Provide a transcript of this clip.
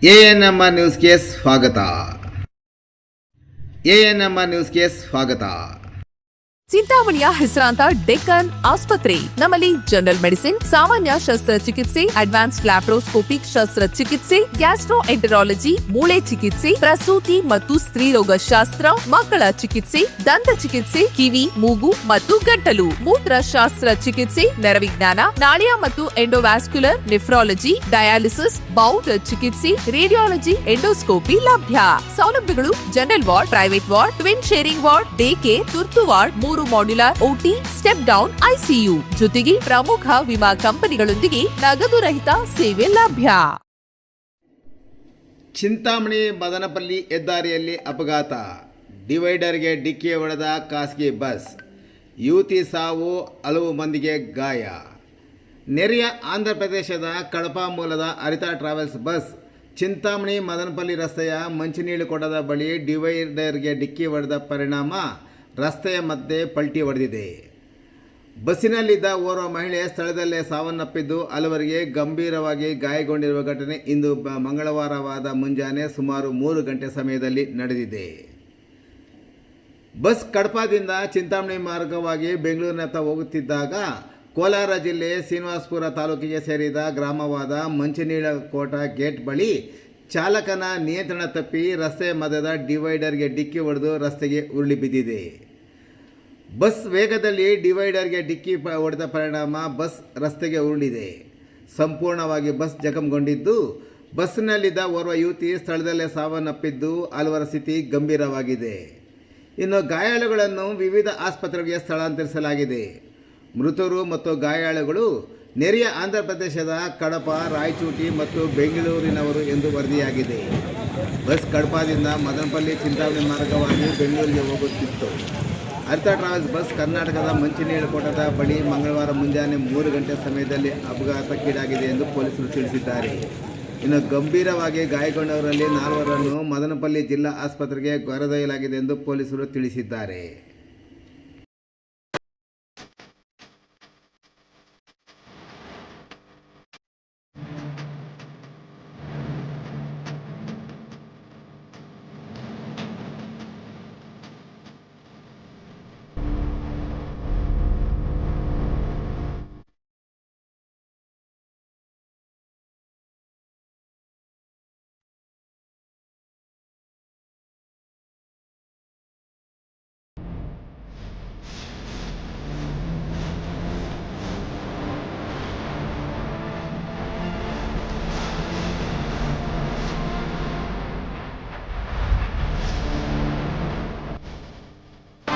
ANMR ನ್ಯೂಸ್ಗೆ ಸ್ವಾಗತ. ANMR ನ್ಯೂಸ್ಗೆ ಸ್ವಾಗತ. ಚಿಂತಾಮಣಿಯ ಹೆಸರಾಂತ ಡೆಕ್ಕನ್ ಆಸ್ಪತ್ರೆ. ನಮ್ಮಲ್ಲಿ ಜನರಲ್ ಮೆಡಿಸಿನ್, ಸಾಮಾನ್ಯ ಶಸ್ತ್ರಚಿಕಿತ್ಸೆ, ಅಡ್ವಾನ್ಸ್ಡ್ ಲ್ಯಾಪ್ರೋಸ್ಕೋಪಿಕ್ ಶಸ್ತ್ರಚಿಕಿತ್ಸೆ, ಗ್ಯಾಸ್ಟ್ರೋಎಂಟರಾಲಜಿ, ಮೂಳೆ ಚಿಕಿತ್ಸೆ, ಪ್ರಸೂತಿ ಮತ್ತು ಸ್ತ್ರೀರೋಗ ಶಾಸ್ತ್ರ, ಮಕ್ಕಳ ಚಿಕಿತ್ಸೆ, ದಂತ ಚಿಕಿತ್ಸೆ, ಕಿವಿ, ಮೂಗು ಮತ್ತು ಗಂಟಲು, ಮೂತ್ರಶಾಸ್ತ್ರ ಚಿಕಿತ್ಸೆ, ನರವಿಜ್ಞಾನ, ನಾಳಿಯ ಮತ್ತು ಎಂಡೋವ್ಯಾಸ್ಕ್ಯುಲರ್, ನೆಫ್ರಾಲಜಿ, ಡಯಾಲಿಸಿಸ್, ಬೌಲ್ ಚಿಕಿತ್ಸೆ, ರೇಡಿಯಾಲಜಿ, ಎಂಡೋಸ್ಕೋಪಿ ಲಭ್ಯ. ಸೌಲಭ್ಯಗಳು: general ward, private ward, twin sharing ward, day care, ತುರ್ತು ward, 3 modular OT, step down ICU, ಜೊತೆಗೆ ಪ್ರಮುಖ ವಿಮಾ ಕಂಪನಿಗಳೊಂದಿಗೆ ನಗದು ರಹಿತ ಸೇವೆ ಲಭ್ಯ. ಚಿಂತಾಮಣಿ ಮದನಪಲ್ಲಿ ಹೆದ್ದಾರಿಯಲ್ಲಿ ಅಪಘಾತ. ಡಿವೈಡರ್ಗೆ ಡಿಕ್ಕಿ ಹೊಡೆದ ಖಾಸಗಿ ಬಸ್. ಯುವತಿ ಸಾವು, ಹಲವು ಮಂದಿಗೆ ಗಾಯ. ನೆರೆಯ ಆಂಧ್ರಪ್ರದೇಶದ ಕಡಪ ಮೂಲದ ಹರಿತಾ ಟ್ರಾವೆಲ್ಸ್ ಬಸ್ ಚಿಂತಾಮಣಿ ಮದನಪಲ್ಲಿ ರಸ್ತೆಯ ಮಂಚಿನೀಳುಕೊಡದ ಬಳಿ ಡಿವೈಡರ್ಗೆ ಡಿಕ್ಕಿ ಹೊಡೆದ ಪರಿಣಾಮ ರಸ್ತೆಯ ಮಧ್ಯೆ ಪಲ್ಟಿ ಹೊಡೆದಿದೆ. ಬಸ್ಸಿನಲ್ಲಿದ್ದ ಓರ್ವ ಮಹಿಳೆ ಸ್ಥಳದಲ್ಲೇ ಸಾವನ್ನಪ್ಪಿದ್ದು, ಹಲವರಿಗೆ ಗಂಭೀರವಾಗಿ ಗಾಯಗೊಂಡಿರುವ ಘಟನೆ ಇಂದು ಮಂಗಳವಾರವಾದ ಮುಂಜಾನೆ ಸುಮಾರು 3 ಗಂಟೆ ಸಮಯದಲ್ಲಿ ನಡೆದಿದೆ. ಬಸ್ ಕಡಪದಿಂದ ಚಿಂತಾಮಣಿ ಮಾರ್ಗವಾಗಿ ಬೆಂಗಳೂರಿನತ್ತ ಹೋಗುತ್ತಿದ್ದಾಗ ಕೋಲಾರ ಜಿಲ್ಲೆ ಶ್ರೀನಿವಾಸಪುರ ತಾಲೂಕಿಗೆ ಸೇರಿದ ಗ್ರಾಮವಾದ ಮಂಚಿನೀಳಕೋಟ ಗೇಟ್ ಬಳಿ ಚಾಲಕನ ನಿಯಂತ್ರಣ ತಪ್ಪಿ ರಸ್ತೆಯ ಮಧ್ಯದ ಡಿವೈಡರ್ಗೆ ಡಿಕ್ಕಿ ಹೊಡೆದು ರಸ್ತೆಗೆ ಉರುಳಿ ಬಿದ್ದಿದೆ. ಬಸ್ ವೇಗದಲ್ಲಿ ಡಿವೈಡರ್ಗೆ ಡಿಕ್ಕಿ ಹೊಡೆದ ಪರಿಣಾಮ ಬಸ್ ರಸ್ತೆಗೆ ಉರುಳಿದೆ. ಸಂಪೂರ್ಣವಾಗಿ ಬಸ್ ಜಖಂಗೊಂಡಿದ್ದು, ಬಸ್ಸಿನಲ್ಲಿದ್ದ ಓರ್ವ ಯುವತಿ ಸ್ಥಳದಲ್ಲೇ ಸಾವನ್ನಪ್ಪಿದ್ದು, ಹಲವರ ಸ್ಥಿತಿ ಗಂಭೀರವಾಗಿದೆ. ಇನ್ನು ಗಾಯಾಳುಗಳನ್ನು ವಿವಿಧ ಆಸ್ಪತ್ರೆಗಳಿಗೆ ಸ್ಥಳಾಂತರಿಸಲಾಗಿದೆ. ಮೃತರು ಮತ್ತು ಗಾಯಾಳುಗಳು ನೆರೆಯ ಆಂಧ್ರಪ್ರದೇಶದ ಕಡಪ, ರಾಯಚೂಟಿ ಮತ್ತು ಬೆಂಗಳೂರಿನವರು ಎಂದು ವರದಿಯಾಗಿದೆ. ಬಸ್ ಕಡಪದಿಂದ ಮದನಪಲ್ಲಿ ಚಿಂತಾಮಣಿ ಮಾರ್ಗವಾಗಿ ಬೆಂಗಳೂರಿಗೆ ಹೋಗುತ್ತಿತ್ತು. ಹರಿತಾ ಟ್ರಾವೆಲ್ಸ್ ಬಸ್ ಕರ್ನಾಟಕದ ಮಂಚಿನೀಳುಕೊಟದ ಬಳಿ ಮಂಗಳವಾರ ಮುಂಜಾನೆ 3 ಗಂಟೆ ಸಮಯದಲ್ಲಿ ಅಪಘಾತಕ್ಕೀಡಾಗಿದೆ ಎಂದು ಪೊಲೀಸರು ತಿಳಿಸಿದ್ದಾರೆ. ಇನ್ನು ಗಂಭೀರವಾಗಿ ಗಾಯಗೊಂಡವರಲ್ಲಿ 4 ಮದನಪಲ್ಲಿ ಜಿಲ್ಲಾ ಆಸ್ಪತ್ರೆಗೆ ಕರೆದೊಯ್ಯಲಾಗಿದೆ ಎಂದು ಪೊಲೀಸರು ತಿಳಿಸಿದ್ದಾರೆ.